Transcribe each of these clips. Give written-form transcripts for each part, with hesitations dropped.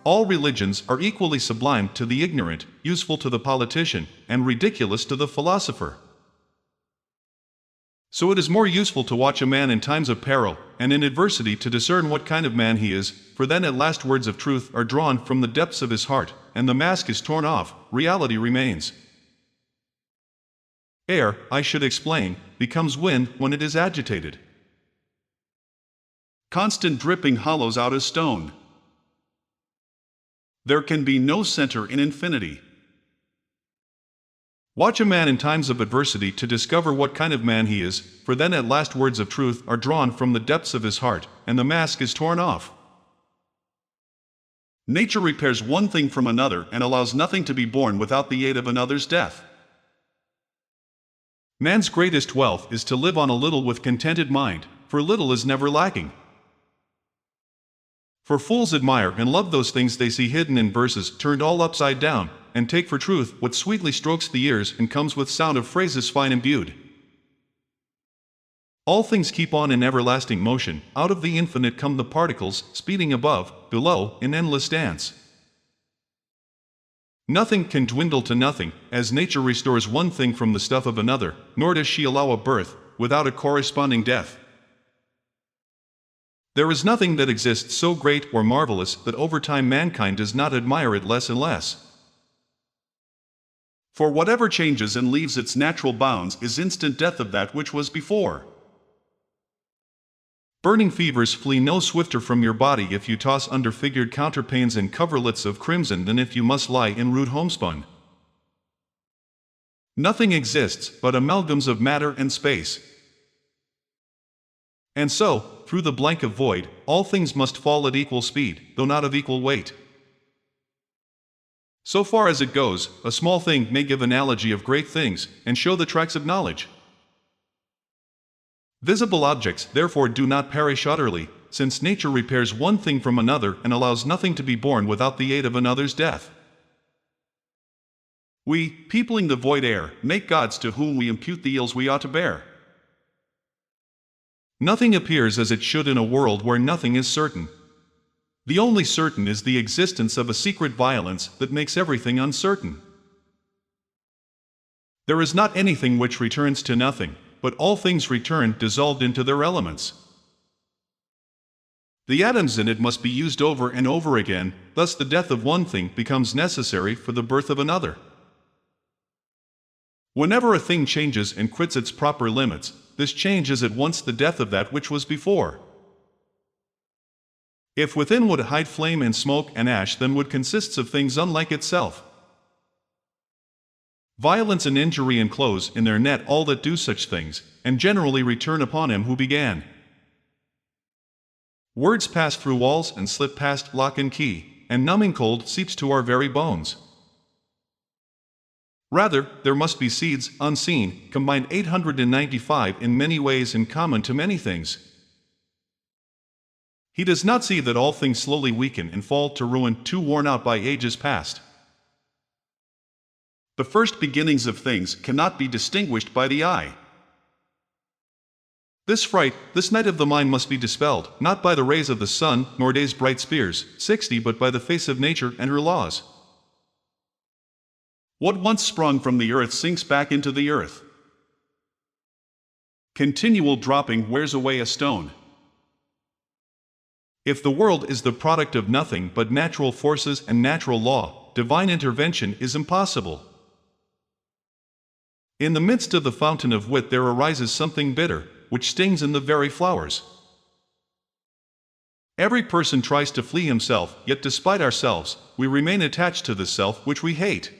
all religions are equally sublime to the ignorant, useful to the politician, and ridiculous to the philosopher. So it is more useful to watch a man in times of peril, and in adversity to discern what kind of man he is, for then at last words of truth are drawn from the depths of his heart, and the mask is torn off, reality remains. Air, I should explain, becomes wind when it is agitated. Constant dripping hollows out a stone. There can be no center in infinity. Watch a man in times of adversity to discover what kind of man he is, for then at last words of truth are drawn from the depths of his heart, and the mask is torn off. Nature repairs one thing from another and allows nothing to be born without the aid of another's death. Man's greatest wealth is to live on a little with contented mind, for little is never lacking. For fools admire and love those things they see hidden in verses turned all upside down, and take for truth what sweetly strokes the ears and comes with sound of phrases fine imbued. All things keep on in everlasting motion, out of the infinite come the particles, speeding above, below, in endless dance. Nothing can dwindle to nothing, as nature restores one thing from the stuff of another, nor does she allow a birth, without a corresponding death. There is nothing that exists so great or marvelous that over time mankind does not admire it less and less. For whatever changes and leaves its natural bounds is instant death of that which was before. Burning fevers flee no swifter from your body if you toss under figured counterpanes and coverlets of crimson than if you must lie in rude homespun. Nothing exists but amalgams of matter and space. And so, through the blank of void, all things must fall at equal speed, though not of equal weight. So far as it goes, a small thing may give analogy of great things, and show the tracks of knowledge. Visible objects therefore do not perish utterly, since nature repairs one thing from another and allows nothing to be born without the aid of another's death. We, peopling the void air, make gods to whom we impute the ills we ought to bear. Nothing appears as it should in a world where nothing is certain. The only certain is the existence of a secret violence that makes everything uncertain. There is not anything which returns to nothing, but all things return dissolved into their elements. The atoms in it must be used over and over again, thus the death of one thing becomes necessary for the birth of another. Whenever a thing changes and quits its proper limits, this change is at once the death of that which was before. If within would hide flame and smoke and ash, then wood consists of things unlike itself. Violence and injury enclose in their net all that do such things, and generally return upon him who began. Words pass through walls and slip past lock and key, and numbing cold seeps to our very bones. Rather, there must be seeds, unseen, combined 895 in many ways and common to many things. He does not see that all things slowly weaken and fall to ruin, too worn out by ages past. The first beginnings of things cannot be distinguished by the eye. This fright, this night of the mind must be dispelled, not by the rays of the sun, nor day's bright spears, 60, but by the face of nature and her laws. What once sprung from the earth sinks back into the earth. Continual dropping wears away a stone. If the world is the product of nothing but natural forces and natural law, divine intervention is impossible. In the midst of the fountain of wit there arises something bitter, which stings in the very flowers. Every person tries to flee himself, yet despite ourselves, we remain attached to the self which we hate.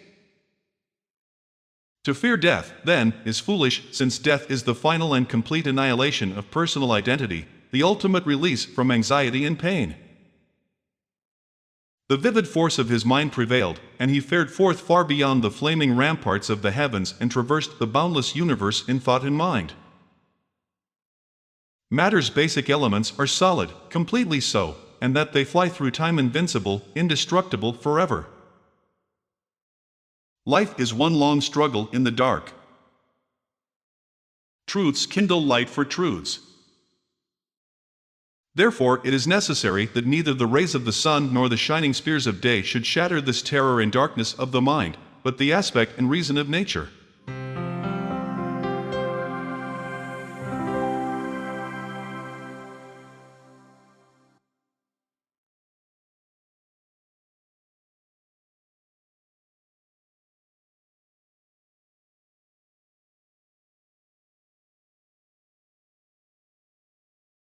To fear death, then, is foolish, since death is the final and complete annihilation of personal identity, the ultimate release from anxiety and pain. The vivid force of his mind prevailed, and he fared forth far beyond the flaming ramparts of the heavens and traversed the boundless universe in thought and mind. Matter's basic elements are solid, completely so, and that they fly through time invincible, indestructible forever. Life is one long struggle in the dark. Truths kindle light for truths. Therefore it is necessary that neither the rays of the sun nor the shining spears of day should shatter this terror and darkness of the mind, but the aspect and reason of nature.